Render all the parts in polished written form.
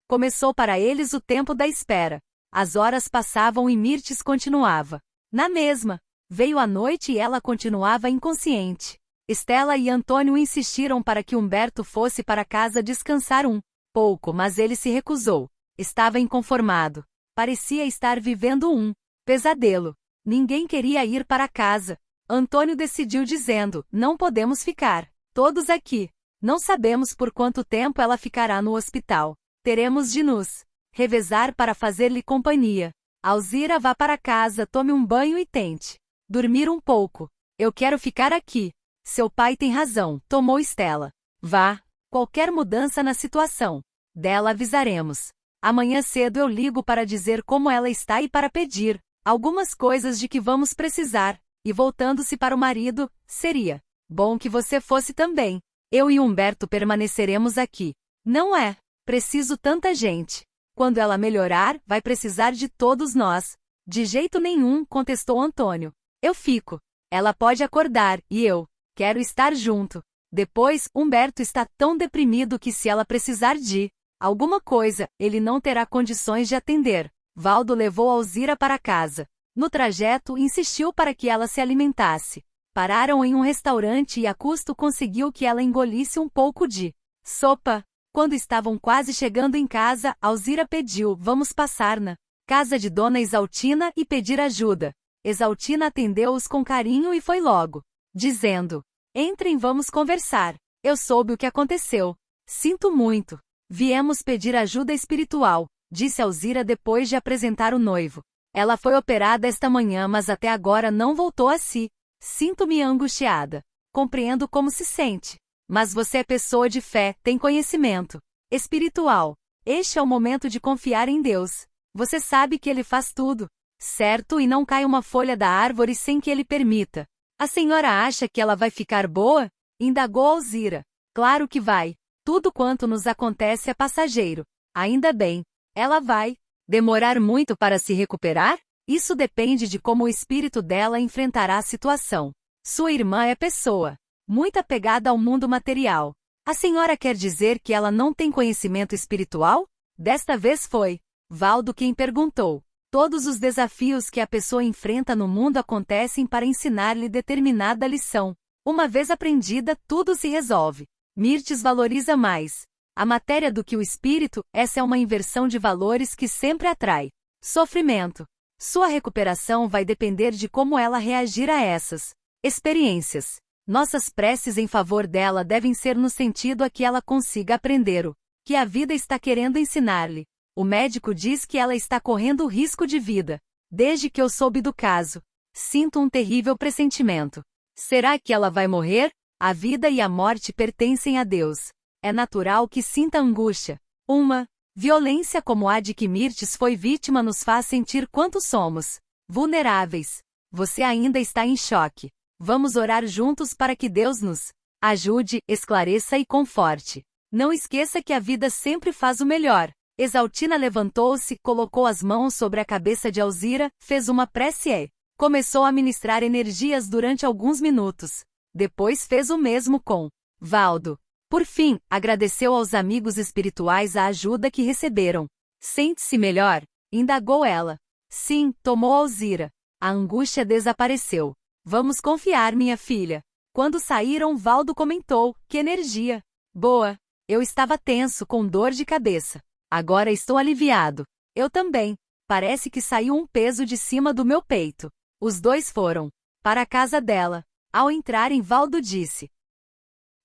Começou para eles o tempo da espera. As horas passavam e Mirtes continuava na mesma. Veio a noite e ela continuava inconsciente. Estela e Antônio insistiram para que Humberto fosse para casa descansar um pouco, mas ele se recusou. Estava inconformado. Parecia estar vivendo um pesadelo. Ninguém queria ir para casa. Antônio decidiu dizendo: não podemos ficar todos aqui. Não sabemos por quanto tempo ela ficará no hospital. Teremos de nos revezar para fazer-lhe companhia. Alzira, vá para casa, tome um banho e tente dormir um pouco. Eu quero ficar aqui. Seu pai tem razão, tomou Estela. Vá. Qualquer mudança na situação dela avisaremos. Amanhã cedo eu ligo para dizer como ela está e para pedir algumas coisas de que vamos precisar. E voltando-se para o marido, seria bom que você fosse também. Eu e Humberto permaneceremos aqui. Não é preciso tanta gente. Quando ela melhorar, vai precisar de todos nós. De jeito nenhum, contestou Antônio. Eu fico. Ela pode acordar, e eu quero estar junto. Depois, Humberto está tão deprimido que se ela precisar de alguma coisa, ele não terá condições de atender. Valdo levou Alzira para casa. No trajeto, insistiu para que ela se alimentasse. Pararam em um restaurante e a custo conseguiu que ela engolisse um pouco de sopa. Quando estavam quase chegando em casa, Alzira pediu: vamos passar na casa de Dona Exaltina e pedir ajuda. Exaltina atendeu-os com carinho e foi logo, dizendo: entrem, vamos conversar. Eu soube o que aconteceu. Sinto muito. Viemos pedir ajuda espiritual, disse Alzira depois de apresentar o noivo. Ela foi operada esta manhã, mas até agora não voltou a si. Sinto-me angustiada. Compreendo como se sente. Mas você é pessoa de fé, tem conhecimento espiritual. Este é o momento de confiar em Deus. Você sabe que Ele faz tudo certo e não cai uma folha da árvore sem que Ele permita. A senhora acha que ela vai ficar boa? Indagou Alzira. Claro que vai. Tudo quanto nos acontece é passageiro. Ainda bem. Ela vai demorar muito para se recuperar? Isso depende de como o espírito dela enfrentará a situação. Sua irmã é pessoa muito apegada ao mundo material. A senhora quer dizer que ela não tem conhecimento espiritual? Desta vez foi Valdo quem perguntou. Todos os desafios que a pessoa enfrenta no mundo acontecem para ensinar-lhe determinada lição. Uma vez aprendida, tudo se resolve. Mirtes valoriza mais a matéria do que o espírito. Essa é uma inversão de valores que sempre atrai sofrimento. Sua recuperação vai depender de como ela reagir a essas experiências. Nossas preces em favor dela devem ser no sentido a que ela consiga aprender o que a vida está querendo ensinar-lhe. O médico diz que ela está correndo risco de vida. Desde que eu soube do caso, sinto um terrível pressentimento. Será que ela vai morrer? A vida e a morte pertencem a Deus. É natural que sinta angústia. Uma violência como a de que Mirtes foi vítima nos faz sentir quanto somos vulneráveis. Você ainda está em choque. Vamos orar juntos para que Deus nos ajude, esclareça e conforte. Não esqueça que a vida sempre faz o melhor. Exaltina levantou-se, colocou as mãos sobre a cabeça de Alzira, fez uma prece e começou a ministrar energias durante alguns minutos. Depois fez o mesmo com Valdo. Por fim, agradeceu aos amigos espirituais a ajuda que receberam. Sente-se melhor? Indagou ela. Sim, tomou Alzira. A angústia desapareceu. Vamos confiar, minha filha. Quando saíram, Valdo comentou: que energia boa. Eu estava tenso, com dor de cabeça. Agora estou aliviado. Eu também. Parece que saiu um peso de cima do meu peito. Os dois foram para a casa dela. Ao entrarem, Valdo disse: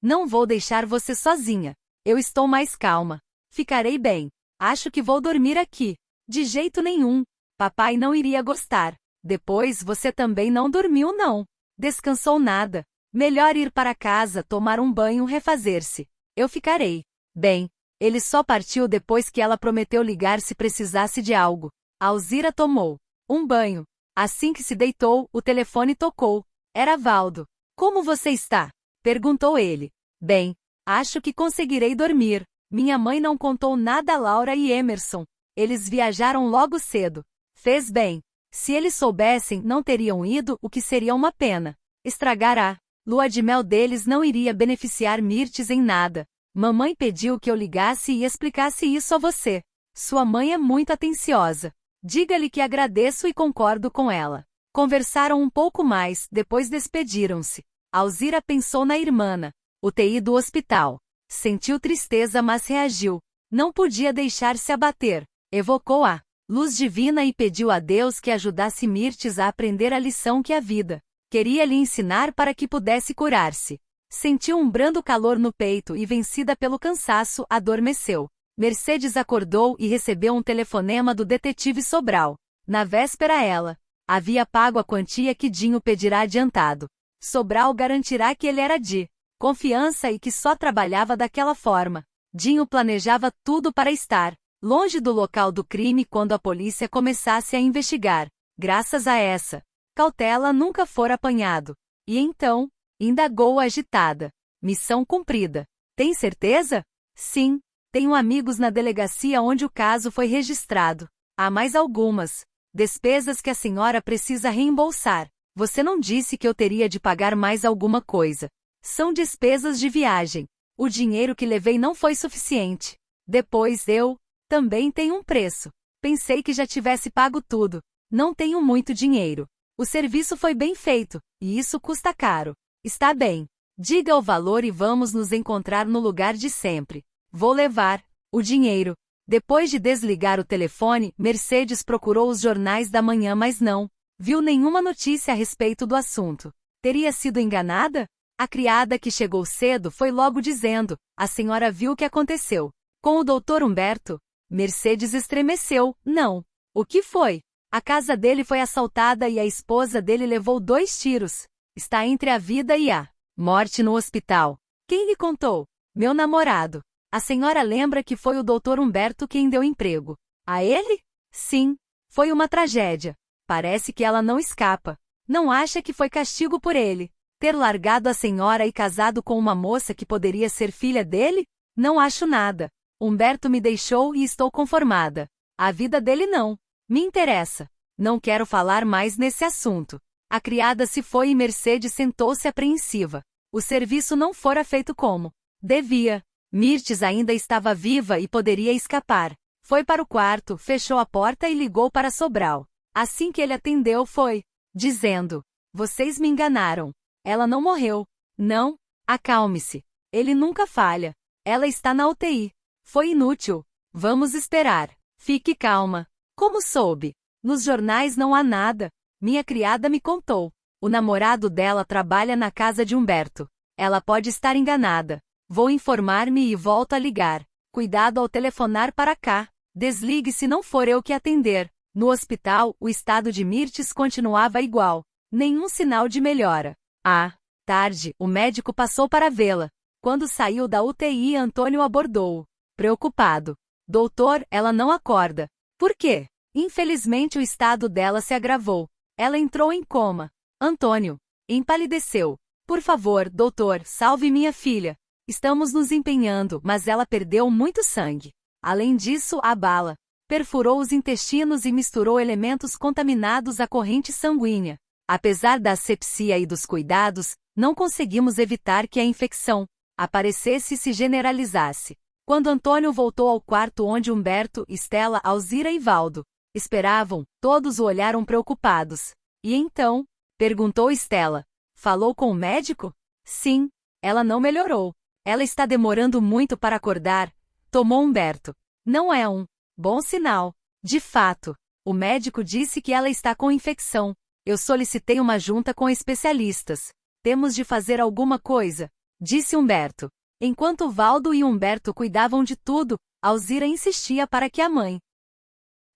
não vou deixar você sozinha. Eu estou mais calma. Ficarei bem. Acho que vou dormir aqui. De jeito nenhum. Papai não iria gostar. Depois você também não dormiu não. Descansou nada. Melhor ir para casa, tomar um banho, refazer-se. Eu ficarei bem. Ele só partiu depois que ela prometeu ligar se precisasse de algo. Alzira tomou um banho. Assim que se deitou, o telefone tocou. Era Valdo. Como você está? Perguntou ele. Bem, acho que conseguirei dormir. Minha mãe não contou nada a Laura e Emerson. Eles viajaram logo cedo. Fez bem. Se eles soubessem, não teriam ido, o que seria uma pena. Estragar a lua de mel deles não iria beneficiar Mirtes em nada. Mamãe pediu que eu ligasse e explicasse isso a você. Sua mãe é muito atenciosa. Diga-lhe que agradeço e concordo com ela. Conversaram um pouco mais, depois despediram-se. Alzira pensou na irmã. UTI do hospital. Sentiu tristeza, mas reagiu. Não podia deixar-se abater. Evocou a luz divina e pediu a Deus que ajudasse Mirtes a aprender a lição que a vida queria lhe ensinar para que pudesse curar-se. Sentiu um brando calor no peito e, vencida pelo cansaço, adormeceu. Mercedes acordou e recebeu um telefonema do detetive Sobral. Na véspera ela havia pago a quantia que Dinho pedirá adiantado. Sobral garantirá que ele era de confiança e que só trabalhava daquela forma. Dinho planejava tudo para estar longe do local do crime quando a polícia começasse a investigar. Graças a essa cautela nunca fora apanhado. E então, indagou agitada. Missão cumprida. Tem certeza? Sim. Tenho amigos na delegacia onde o caso foi registrado. Há mais algumas despesas que a senhora precisa reembolsar. Você não disse que eu teria de pagar mais alguma coisa. São despesas de viagem. O dinheiro que levei não foi suficiente. Depois eu também tenho um preço. Pensei que já tivesse pago tudo. Não tenho muito dinheiro. O serviço foi bem feito, e isso custa caro. Está bem. Diga o valor e vamos nos encontrar no lugar de sempre. Vou levar o dinheiro. Depois de desligar o telefone, Mercedes procurou os jornais da manhã, mas não viu nenhuma notícia a respeito do assunto. Teria sido enganada? A criada que chegou cedo foi logo dizendo: a senhora viu o que aconteceu com o Dr. Humberto? Mercedes estremeceu. Não. O que foi? A casa dele foi assaltada e a esposa dele levou 2 tiros. Está entre a vida e a morte no hospital. Quem lhe contou? Meu namorado. A senhora lembra que foi o Dr. Humberto quem deu emprego a ele? Sim. Foi uma tragédia. Parece que ela não escapa. Não acha que foi castigo por ele ter largado a senhora e casado com uma moça que poderia ser filha dele? Não acho nada. Humberto me deixou e estou conformada. A vida dele não me interessa. Não quero falar mais nesse assunto. A criada se foi e Mercedes sentou-se apreensiva. O serviço não fora feito como devia. Mirtes ainda estava viva e poderia escapar. Foi para o quarto, fechou a porta e ligou para Sobral. Assim que ele atendeu foi dizendo: vocês me enganaram. Ela não morreu. Não? Acalme-se. Ele nunca falha. Ela está na UTI. Foi inútil. Vamos esperar. Fique calma. Como soube? Nos jornais não há nada. Minha criada me contou. O namorado dela trabalha na casa de Humberto. Ela pode estar enganada. Vou informar-me e volto a ligar. Cuidado ao telefonar para cá. Desligue se não for eu que atender. No hospital, o estado de Mirtes continuava igual. Nenhum sinal de melhora. À tarde, o médico passou para vê-la. Quando saiu da UTI, Antônio abordou-o. Preocupado. Doutor, ela não acorda. Por quê? Infelizmente o estado dela se agravou. Ela entrou em coma. Antônio empalideceu. Por favor, doutor, salve minha filha. Estamos nos empenhando, mas ela perdeu muito sangue. Além disso, a bala perfurou os intestinos e misturou elementos contaminados à corrente sanguínea. Apesar da asepsia e dos cuidados, não conseguimos evitar que a infecção aparecesse e se generalizasse. Quando Antônio voltou ao quarto onde Humberto, Estela, Alzira e Valdo esperavam, todos o olharam preocupados. E então? Perguntou Estela. Falou com o médico? Sim. Ela não melhorou. Ela está demorando muito para acordar. Tomou Humberto. Não é um bom sinal. De fato, o médico disse que ela está com infecção. Eu solicitei uma junta com especialistas. Temos de fazer alguma coisa, disse Humberto. Enquanto Valdo e Humberto cuidavam de tudo, Alzira insistia para que a mãe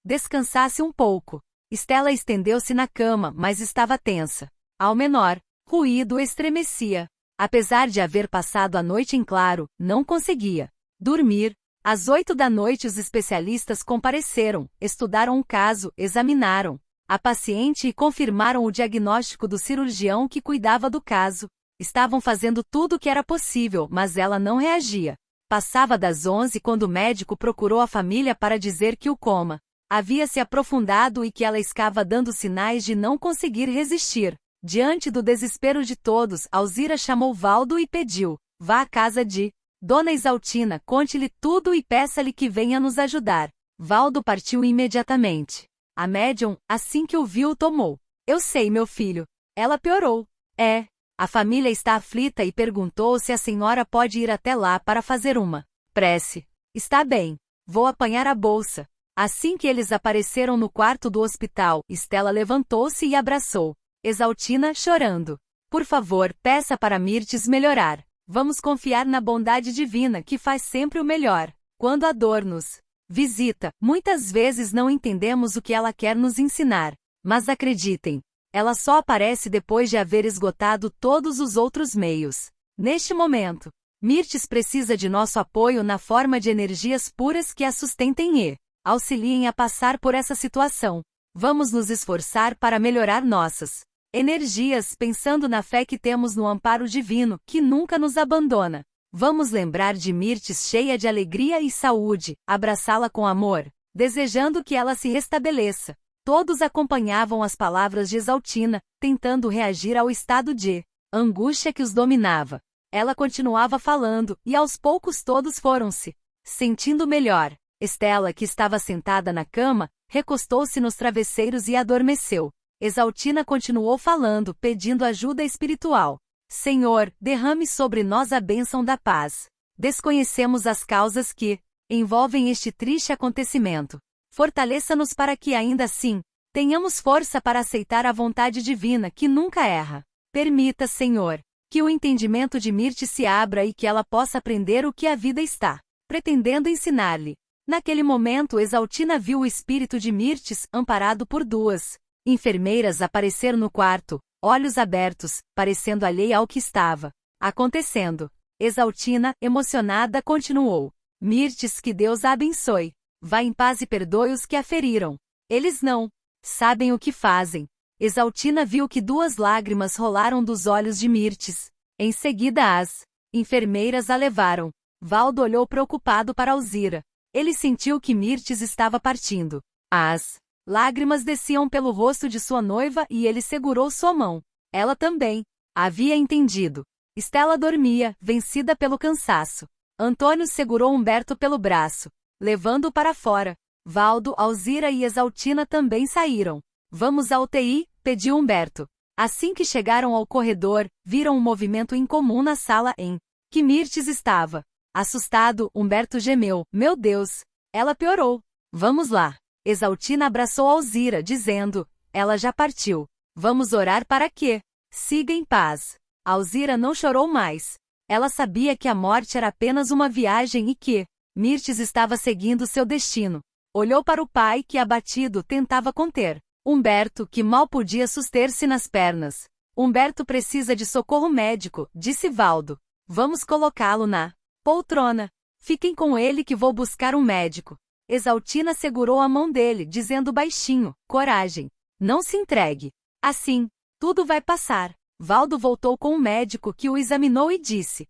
descansasse um pouco. Estela estendeu-se na cama, mas estava tensa. Ao menor ruído estremecia. Apesar de haver passado a noite em claro, não conseguia dormir. Às 8 da noite os especialistas compareceram, estudaram o caso, examinaram a paciente e confirmaram o diagnóstico do cirurgião que cuidava do caso. Estavam fazendo tudo o que era possível, mas ela não reagia. Passava das 11 quando o médico procurou a família para dizer que o coma havia se aprofundado e que ela estava dando sinais de não conseguir resistir. Diante do desespero de todos, Alzira chamou Valdo e pediu: vá à casa de Dona Isaltina, conte-lhe tudo e peça-lhe que venha nos ajudar. Valdo partiu imediatamente. A médium, assim que o viu, o tomou. Eu sei, meu filho. Ela piorou. É. A família está aflita e perguntou se a senhora pode ir até lá para fazer uma prece. Está bem. Vou apanhar a bolsa. Assim que eles apareceram no quarto do hospital, Estela levantou-se e abraçou Exaltina, chorando. Por favor, peça para Mirtes melhorar. Vamos confiar na bondade divina que faz sempre o melhor. Quando a dor nos visita, muitas vezes não entendemos o que ela quer nos ensinar. Mas acreditem, ela só aparece depois de haver esgotado todos os outros meios. Neste momento, Mirtes precisa de nosso apoio na forma de energias puras que a sustentem e auxiliem a passar por essa situação. Vamos nos esforçar para melhorar nossas energias, pensando na fé que temos no amparo divino, que nunca nos abandona. Vamos lembrar de Mirtes cheia de alegria e saúde, abraçá-la com amor, desejando que ela se restabeleça. Todos acompanhavam as palavras de Exaltina, tentando reagir ao estado de angústia que os dominava. Ela continuava falando, e aos poucos todos foram-se sentindo melhor. Estela, que estava sentada na cama, recostou-se nos travesseiros e adormeceu. Exaltina continuou falando, pedindo ajuda espiritual. Senhor, derrame sobre nós a bênção da paz. Desconhecemos as causas que envolvem este triste acontecimento. Fortaleça-nos para que, ainda assim, tenhamos força para aceitar a vontade divina que nunca erra. Permita, Senhor, que o entendimento de Mirtes se abra e que ela possa aprender o que a vida está pretendendo ensinar-lhe. Naquele momento, Exaltina viu o espírito de Mirtes, amparado por duas enfermeiras, aparecer no quarto, olhos abertos, parecendo alheia ao que estava acontecendo. Exaltina, emocionada, continuou: Mirtes, que Deus a abençoe. Vá em paz e perdoe os que a feriram. Eles não sabem o que fazem. Exaltina viu que duas lágrimas rolaram dos olhos de Mirtes. Em seguida as enfermeiras a levaram. Valdo olhou preocupado para Alzira. Ele sentiu que Mirtes estava partindo. As lágrimas desciam pelo rosto de sua noiva e ele segurou sua mão. Ela também havia entendido. Estela dormia, vencida pelo cansaço. Antônio segurou Humberto pelo braço, levando-o para fora. Valdo, Alzira e Exaltina também saíram. Vamos à UTI, pediu Humberto. Assim que chegaram ao corredor, viram um movimento incomum na sala em que Mirtes estava. Assustado, Humberto gemeu: Meu Deus, ela piorou. Vamos lá. Exaltina abraçou Alzira, dizendo: Ela já partiu. Vamos orar para que siga em paz. Alzira não chorou mais. Ela sabia que a morte era apenas uma viagem e que Mirtes estava seguindo seu destino. Olhou para o pai que, abatido, tentava conter Humberto, que mal podia suster-se nas pernas. Humberto precisa de socorro médico, disse Valdo. Vamos colocá-lo na poltrona. Fiquem com ele que vou buscar um médico. Exaltina segurou a mão dele, dizendo baixinho: Coragem. Não se entregue. Assim, tudo vai passar. Valdo voltou com o médico, que o examinou e disse: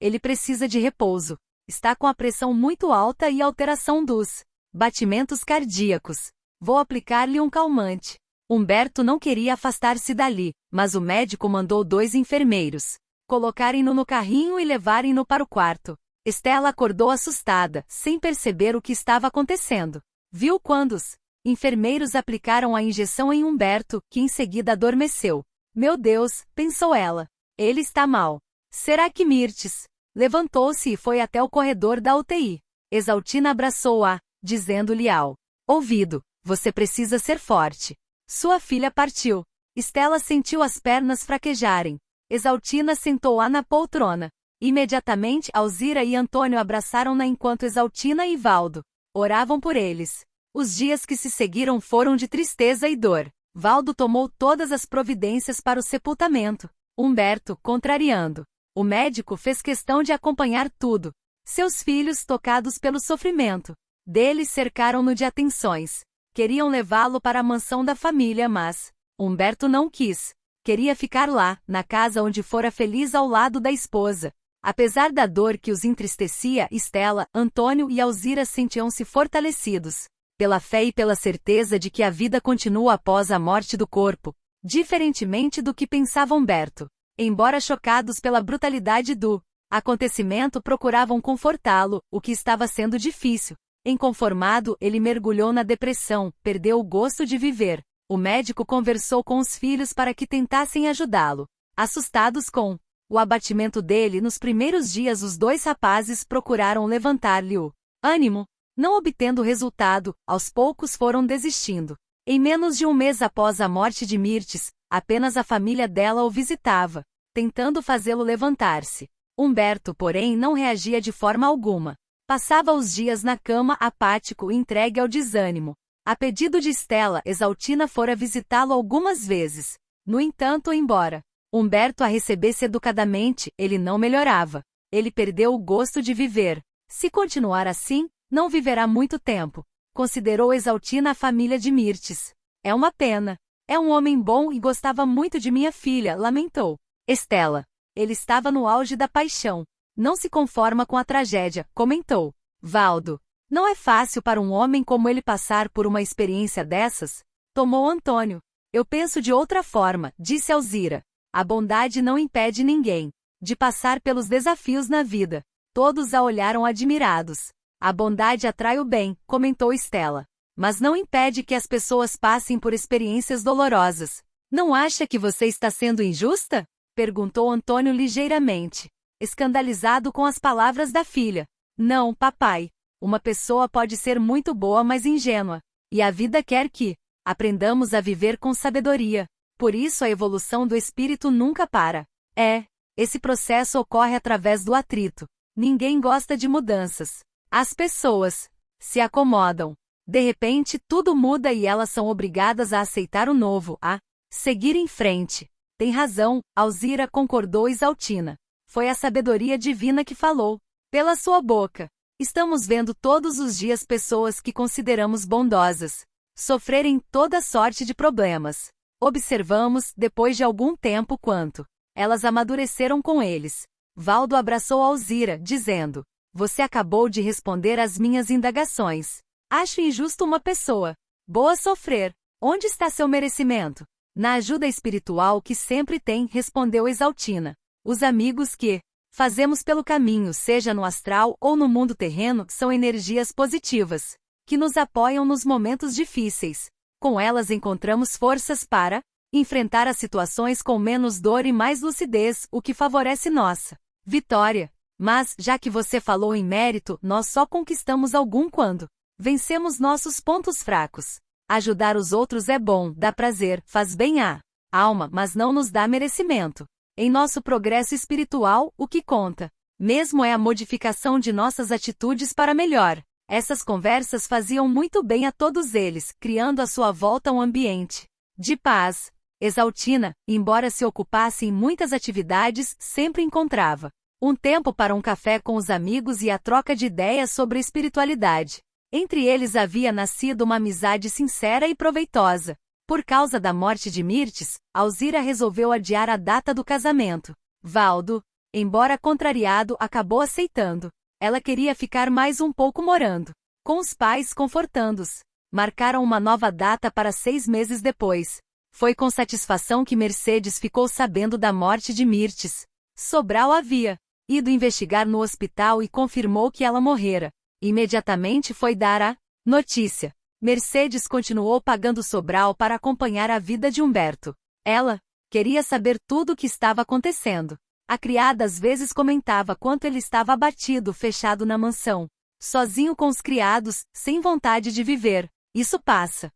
Ele precisa de repouso. Está com a pressão muito alta e alteração dos batimentos cardíacos. Vou aplicar-lhe um calmante. Humberto não queria afastar-se dali, mas o médico mandou 2 enfermeiros colocarem-no no carrinho e levarem-no para o quarto. Estela acordou assustada, sem perceber o que estava acontecendo. Viu quando os enfermeiros aplicaram a injeção em Humberto, que em seguida adormeceu. Meu Deus, pensou ela. Ele está mal. Será que Mirtes? Levantou-se e foi até o corredor da UTI. Exaltina abraçou-a, dizendo-lhe ao ouvido: Você precisa ser forte. Sua filha partiu. Estela sentiu as pernas fraquejarem. Exaltina sentou-a na poltrona. Imediatamente, Alzira e Antônio abraçaram-na enquanto Exaltina e Valdo oravam por eles. Os dias que se seguiram foram de tristeza e dor. Valdo tomou todas as providências para o sepultamento. Humberto, contrariando o médico, fez questão de acompanhar tudo. Seus filhos, tocados pelo sofrimento deles, cercaram-no de atenções. Queriam levá-lo para a mansão da família, mas Humberto não quis. Queria ficar lá, na casa onde fora feliz ao lado da esposa. Apesar da dor que os entristecia, Estela, Antônio e Alzira sentiam-se fortalecidos pela fé e pela certeza de que a vida continua após a morte do corpo, diferentemente do que pensava Humberto. Embora chocados pela brutalidade do acontecimento, procuravam confortá-lo, o que estava sendo difícil. Inconformado, ele mergulhou na depressão, perdeu o gosto de viver. O médico conversou com os filhos para que tentassem ajudá-lo. Assustados com o abatimento dele nos primeiros dias, os dois rapazes procuraram levantar-lhe o ânimo. Não obtendo resultado, aos poucos foram desistindo. Em menos de um mês após a morte de Mirtes, apenas a família dela o visitava, tentando fazê-lo levantar-se. Humberto, porém, não reagia de forma alguma. Passava os dias na cama, apático e entregue ao desânimo. A pedido de Stella, Exaltina fora visitá-lo algumas vezes. No entanto, embora Humberto a recebesse educadamente, ele não melhorava. Ele perdeu o gosto de viver. Se continuar assim, não viverá muito tempo. Considerou Exaltina a família de Mirtes. É uma pena. É um homem bom e gostava muito de minha filha, lamentou Stella. Ele estava no auge da paixão. Não se conforma com a tragédia, comentou Valdo. Não é fácil para um homem como ele passar por uma experiência dessas? Tomou Antônio. Eu penso de outra forma, disse Alzira. A bondade não impede ninguém de passar pelos desafios na vida. Todos a olharam admirados. A bondade atrai o bem, comentou Stella. Mas não impede que as pessoas passem por experiências dolorosas. Não acha que você está sendo injusta? Perguntou Antônio ligeiramente, escandalizado com as palavras da filha. Não, papai. Uma pessoa pode ser muito boa, mas ingênua. E a vida quer que aprendamos a viver com sabedoria. Por isso a evolução do espírito nunca para. Esse processo ocorre através do atrito. Ninguém gosta de mudanças. As pessoas se acomodam. De repente, tudo muda e elas são obrigadas a aceitar o novo, a seguir em frente. Tem razão, Alzira, concordou Exaltina. Foi a sabedoria divina que falou pela sua boca. Estamos vendo todos os dias pessoas que consideramos bondosas sofrerem toda sorte de problemas. Observamos, depois de algum tempo, quanto elas amadureceram com eles. Valdo abraçou Alzira, dizendo: Você acabou de responder às minhas indagações. Acho injusto uma pessoa boa sofrer. Onde está seu merecimento? Na ajuda espiritual que sempre tem, respondeu Exaltina. Os amigos que fazemos pelo caminho, seja no astral ou no mundo terreno, são energias positivas, que nos apoiam nos momentos difíceis. Com elas encontramos forças para enfrentar as situações com menos dor e mais lucidez, o que favorece nossa vitória. Mas, já que você falou em mérito, nós só conquistamos algum quando vencemos nossos pontos fracos. Ajudar os outros é bom, dá prazer, faz bem à alma, mas não nos dá merecimento. Em nosso progresso espiritual, o que conta mesmo é a modificação de nossas atitudes para melhor. Essas conversas faziam muito bem a todos eles, criando à sua volta um ambiente de paz. Exaltina, embora se ocupasse em muitas atividades, sempre encontrava um tempo para um café com os amigos e a troca de ideias sobre espiritualidade. Entre eles havia nascido uma amizade sincera e proveitosa. Por causa da morte de Mirtes, Alzira resolveu adiar a data do casamento. Valdo, embora contrariado, acabou aceitando. Ela queria ficar mais um pouco morando com os pais, confortando-os. Marcaram uma nova data para 6 meses depois. Foi com satisfação que Mercedes ficou sabendo da morte de Mirtes. Sobral havia ido investigar no hospital e confirmou que ela morrera. Imediatamente foi dar a notícia. Mercedes continuou pagando Sobral para acompanhar a vida de Humberto. Ela queria saber tudo o que estava acontecendo. A criada às vezes comentava quanto ele estava abatido, fechado na mansão, sozinho com os criados, sem vontade de viver. Isso passa.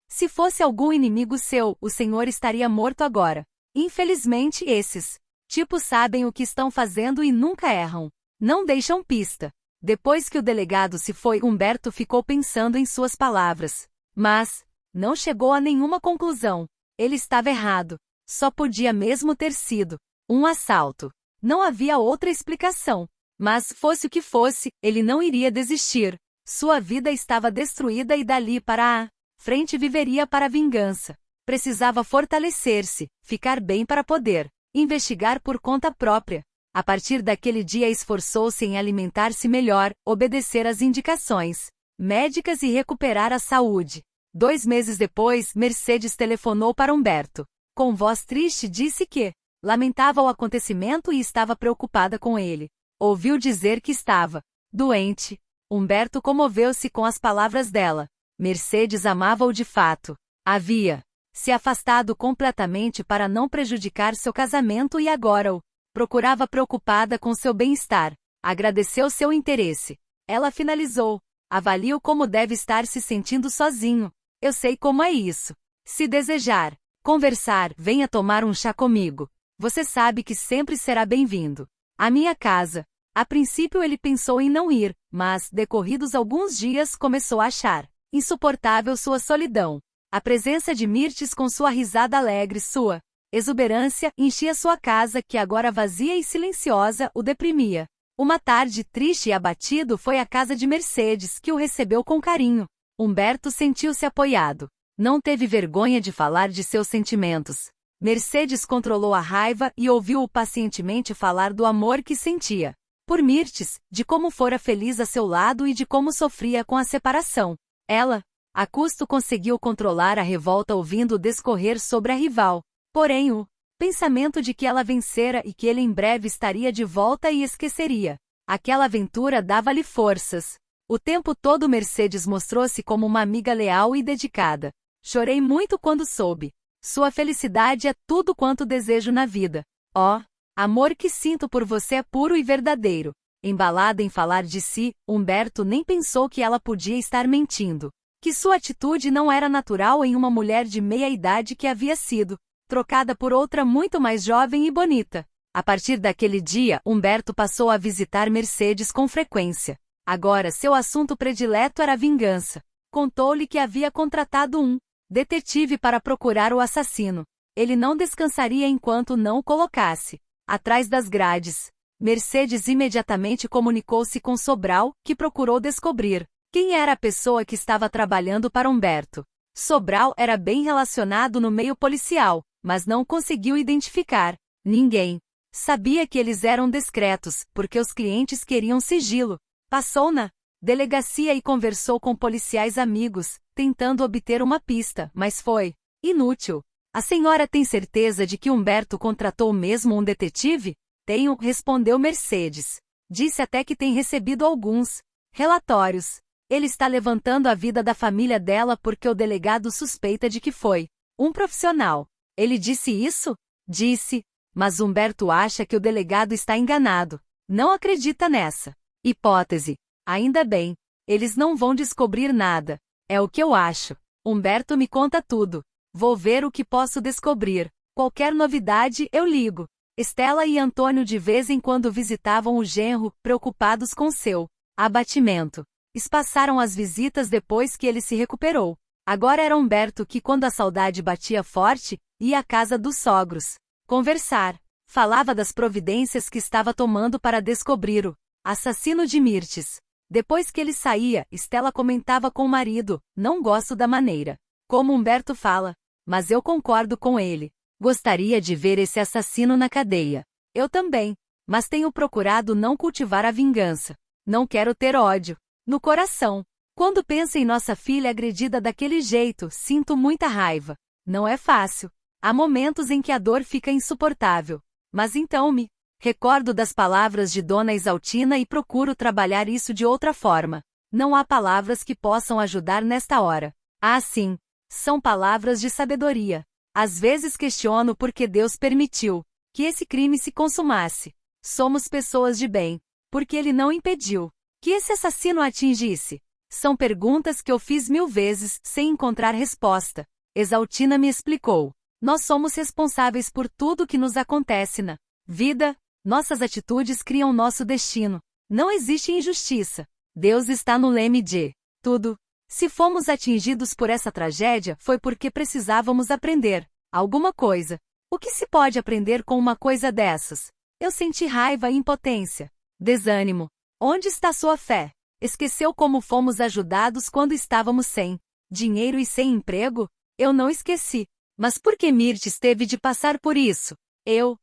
Se fosse algum inimigo seu, o senhor estaria morto agora. Infelizmente esses tipos sabem o que estão fazendo e nunca erram. Não deixam pista. Depois que o delegado se foi, Humberto ficou pensando em suas palavras. Mas não chegou a nenhuma conclusão. Ele estava errado. Só podia mesmo ter sido um assalto. Não havia outra explicação. Mas, fosse o que fosse, ele não iria desistir. Sua vida estava destruída e dali para a frente viveria para a vingança. Precisava fortalecer-se, ficar bem para poder investigar por conta própria. A partir daquele dia esforçou-se em alimentar-se melhor, obedecer às indicações médicas e recuperar a saúde. 2 meses depois, Mercedes telefonou para Humberto. Com voz triste disse que lamentava o acontecimento e estava preocupada com ele. Ouviu dizer que estava doente. Humberto comoveu-se com as palavras dela. Mercedes amava-o de fato. Havia se afastado completamente para não prejudicar seu casamento e agora o procurava preocupada com seu bem-estar. Agradeceu seu interesse. Ela finalizou. Avalio como deve estar se sentindo sozinho. Eu sei como é isso. Se desejar conversar, venha tomar um chá comigo. Você sabe que sempre será bem-vindo à minha casa. A princípio ele pensou em não ir, mas, decorridos alguns dias, começou a achar insuportável sua solidão. A presença de Mirtes com sua risada alegre, sua exuberância, enchia sua casa que agora vazia e silenciosa, o deprimia. Uma tarde triste e abatido foi à casa de Mercedes, que o recebeu com carinho. Humberto sentiu-se apoiado. Não teve vergonha de falar de seus sentimentos. Mercedes controlou a raiva e ouviu-o pacientemente falar do amor que sentia por Mirtes, de como fora feliz a seu lado e de como sofria com a separação. Ela, a custo, conseguiu controlar a revolta ouvindo discorrer sobre a rival. Porém o pensamento de que ela vencera e que ele em breve estaria de volta e esqueceria aquela aventura dava-lhe forças. O tempo todo Mercedes mostrou-se como uma amiga leal e dedicada. Chorei muito quando soube. Sua felicidade é tudo quanto desejo na vida. Oh, amor que sinto por você é puro e verdadeiro. Embalada em falar de si, Humberto nem pensou que ela podia estar mentindo. Que sua atitude não era natural em uma mulher de meia-idade que havia sido trocada por outra muito mais jovem e bonita. A partir daquele dia, Humberto passou a visitar Mercedes com frequência. Agora seu assunto predileto era a vingança. Contou-lhe que havia contratado um detetive para procurar o assassino. Ele não descansaria enquanto não o colocasse atrás das grades. Mercedes imediatamente comunicou-se com Sobral, que procurou descobrir quem era a pessoa que estava trabalhando para Humberto. Sobral era bem relacionado no meio policial, mas não conseguiu identificar ninguém. Sabia que eles eram discretos, porque os clientes queriam sigilo. Passou na delegacia e conversou com policiais amigos, tentando obter uma pista, mas foi inútil. A senhora tem certeza de que Humberto contratou mesmo um detetive? Tenho, respondeu Mercedes. Disse até que tem recebido alguns relatórios. Ele está levantando a vida da família dela porque o delegado suspeita de que foi um profissional. Ele disse isso? Disse. Mas Humberto acha que o delegado está enganado. Não acredita nessa hipótese. Ainda bem. Eles não vão descobrir nada. É o que eu acho. Humberto me conta tudo. Vou ver o que posso descobrir. Qualquer novidade, eu ligo. Estela e Antônio de vez em quando visitavam o genro, preocupados com seu abatimento. Espaçaram as visitas depois que ele se recuperou. Agora era Humberto que, quando a saudade batia forte, ia à casa dos sogros conversar. Falava das providências que estava tomando para descobrir o assassino de Mirtes. Depois que ele saía, Estela comentava com o marido: não gosto da maneira como Humberto fala, mas eu concordo com ele. Gostaria de ver esse assassino na cadeia. Eu também, mas tenho procurado não cultivar a vingança. Não quero ter ódio no coração. Quando penso em nossa filha agredida daquele jeito, sinto muita raiva. Não é fácil. Há momentos em que a dor fica insuportável. Mas então me recordo das palavras de Dona Exaltina e procuro trabalhar isso de outra forma. Não há palavras que possam ajudar nesta hora. Ah, sim. São palavras de sabedoria. Às vezes questiono por que Deus permitiu que esse crime se consumasse. Somos pessoas de bem. Porque Ele não impediu que esse assassino a atingisse. São perguntas que eu fiz 1000 vezes, sem encontrar resposta. Exaltina me explicou. Nós somos responsáveis por tudo que nos acontece na vida. Nossas atitudes criam nosso destino. Não existe injustiça. Deus está no leme de tudo. Se fomos atingidos por essa tragédia, foi porque precisávamos aprender alguma coisa. O que se pode aprender com uma coisa dessas? Eu senti raiva e impotência. Desânimo. Onde está sua fé? Esqueceu como fomos ajudados quando estávamos sem dinheiro e sem emprego? Eu não esqueci. Mas por que Mirtes teve de passar por isso? Eu